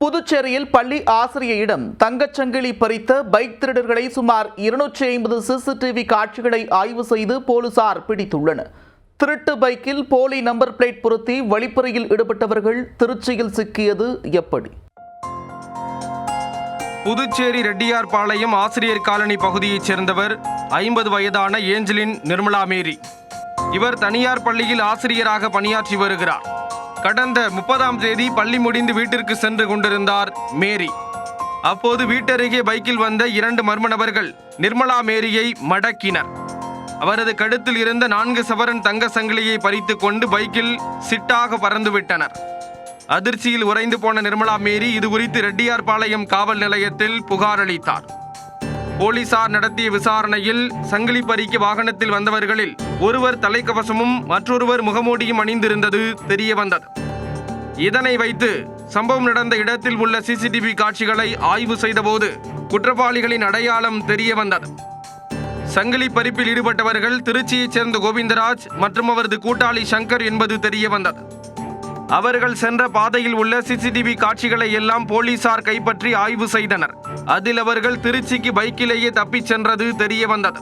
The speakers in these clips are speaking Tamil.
புதுச்சேரியில் பள்ளி ஆசிரியையிடம் தங்கச்சங்கிலி பறித்த பைக் திருடர்களை சுமார் 250 சிசிடிவி காட்சிகளை ஆய்வு செய்து போலீசார் பிடித்துள்ளனர். திருட்டு பைக்கில் போலி நம்பர் பிளேட் பொருத்தி வழிப்பறியில் ஈடுபட்டவர்கள் திருச்சியில் சிக்கியது எப்படி? புதுச்சேரி ரெட்டியார்பாளையம் ஆசிரியர் காலனி பகுதியைச் சேர்ந்தவர் 50 வயதான ஏஞ்சலின் நிர்மலா மேரி. இவர் தனியார் பள்ளியில் ஆசிரியராக பணியாற்றி வருகிறார். கடந்த 30ஆம் தேதி பள்ளி முடிந்து வீட்டிற்கு சென்று கொண்டிருந்தார் மேரி. அப்போது வீட்டருகே பைக்கில் வந்த 2 மர்ம நபர்கள் நிர்மலா மேரியை மடக்கினர். அவரது கழுத்தில் இருந்த 4 சவரன் தங்க சங்கிலியை பறித்து கொண்டு பைக்கில் சிட்டாக பறந்துவிட்டனர். அதிர்ச்சியில் உறைந்து போன நிர்மலா மேரி இதுகுறித்து ரெட்டியார்பாளையம் காவல் நிலையத்தில் புகார் அளித்தார். போலீசார் நடத்திய விசாரணையில் சங்கிலி பறிக்க வாகனத்தில் வந்தவர்களில் ஒருவர் தலைக்கவசமும் மற்றொருவர் முகமூடியும் அணிந்திருந்தது தெரிய வந்தது. இதனை வைத்து சம்பவம் நடந்த இடத்தில் உள்ள சிசிடிவி காட்சிகளை ஆய்வு செய்தபோது குற்றவாளிகளின் அடையாளம் தெரிய வந்தது. சங்கிலி பறிப்பில் ஈடுபட்டவர்கள் திருச்சியைச் சேர்ந்த கோவிந்தராஜ் மற்றும் அவரது கூட்டாளி சங்கர் என்பது தெரிய வந்தது. அவர்கள் சென்ற பாதையில் உள்ள சிசிடிவி காட்சிகளை எல்லாம் போலீசார் கைப்பற்றி ஆய்வு செய்தனர். அதில் அவர்கள் திருச்சிக்கு பைக்கிலேயே தப்பிச் சென்றது தெரிய வந்தது.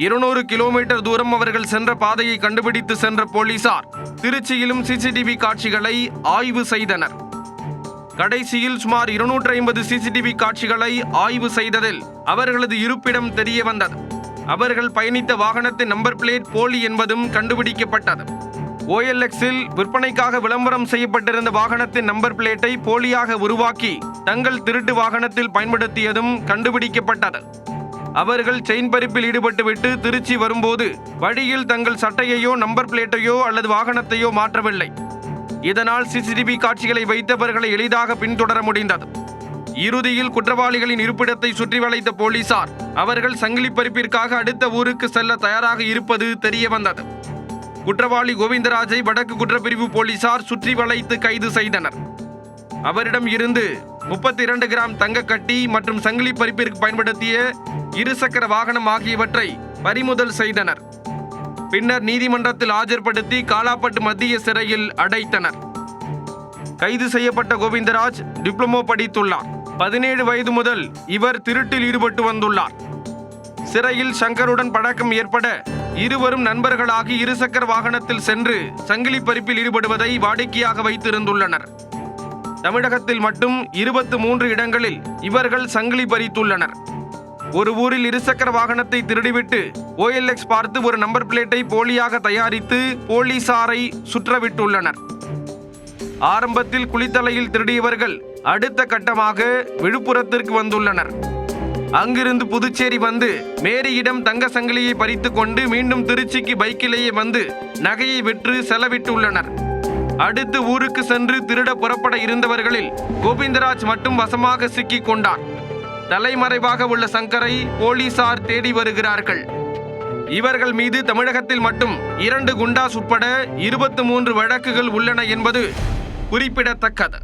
200 கிலோமீட்டர் தூரம் அவர்கள் சென்ற பாதையை கண்டுபிடித்து சென்ற போலீசார் திருச்சியிலும் சிசிடிவி காட்சிகளை ஆய்வு செய்தனர். கடைசியில் சுமார் 250 சிசிடிவி காட்சிகளை ஆய்வு செய்ததில் அவர்களது இருப்பிடம் தெரிய வந்தது. அவர்கள் பயணித்த வாகனத்தின் நம்பர் பிளேட் போலி என்பதும் கண்டுபிடிக்கப்பட்டது. OLXில் விற்பனைக்காக விளம்பரம் செய்யப்பட்டிருந்த வாகனத்தின் நம்பர் பிளேட்டை போலியாக உருவாக்கி தங்கள் திருட்டு வாகனத்தில் பயன்படுத்தியதும் கண்டுபிடிக்கப்பட்டது. அவர்கள் செயின் பறிப்பில் ஈடுபட்டுவிட்டு திருச்சி வரும்போது வழியில் தங்கள் சட்டையையோ நம்பர் பிளேட்டையோ அல்லது வாகனத்தையோ மாற்றவில்லை. இதனால் சிசிடிவி காட்சிகளை வைத்தவர்களை எளிதாக பின்தொடர முடிந்தது. இறுதியில் குற்றவாளிகளின் இருப்பிடத்தை சுற்றி வளைத்த போலீசார் அவர்கள் சங்கிலி பறிப்பிற்காக அடுத்த ஊருக்கு செல்ல தயாராக இருப்பது தெரிய வந்தது. குற்றவாளி கோவிந்தராஜை வடக்கு குற்றப்பிரிவு போலீசார் சுற்றி வளைத்து கைது செய்தனர். அவரிடம் இருந்து 32 கிராம் தங்க கட்டி மற்றும் சங்கிலி பறிப்பிற்கு பயன்படுத்திய இருசக்கர வாகனம் ஆகியவற்றை பறிமுதல் செய்தனர். பின்னர் நீதிமன்றத்தில் ஆஜர்படுத்தி காலாப்பட்டு மத்திய சிறையில் அடைத்தனர். கைது செய்யப்பட்ட கோவிந்தராஜ் டிப்ளமோ படித்துள்ளார். 17 வயது முதல் இவர் திருட்டில் ஈடுபட்டு வந்துள்ளார். சிறையில் சங்கருடன் பழக்கம் ஏற்பட இருவரும் நண்பர்களாகி இருசக்கர வாகனத்தில் சென்று சங்கிலி பறிப்பில் ஈடுபடுவதை வாடிக்கையாக வைத்திருந்துள்ளனர். தமிழகத்தில் மட்டும் 23 இடங்களில் இவர்கள் சங்கிலி பறித்துள்ளனர். ஒரு ஊரில் இருசக்கர வாகனத்தை திருடிவிட்டு OLX பார்த்து ஒரு நம்பர் பிளேட்டை போலியாக தயாரித்து போலீசாரை சுற்றவிட்டுள்ளனர். ஆரம்பத்தில் குளித்தலையில் திருடியவர்கள் அடுத்த கட்டமாக விழுப்புரத்திற்கு வந்துள்ளனர். அங்கிருந்து புதுச்சேரி வந்து மேரியிடம் தங்க சங்கிலியை பறித்து கொண்டு மீண்டும் திருச்சிக்கு பைக்கிலேயே வந்து நகையை விற்று செலவிட்டுள்ளனர். அடுத்து ஊருக்கு சென்று திருட புறப்பட இருந்தவர்களில் கோவிந்தராஜ் மட்டும் வசமாக சிக்கிக் கொண்டார். தலைமறைவாக உள்ள சங்கரை போலீசார் தேடி வருகிறார்கள். இவர்கள் மீது தமிழகத்தில் மட்டும் 2 குண்டாஸ் உட்பட 23 வழக்குகள் உள்ளன என்பது குறிப்பிடத்தக்கது.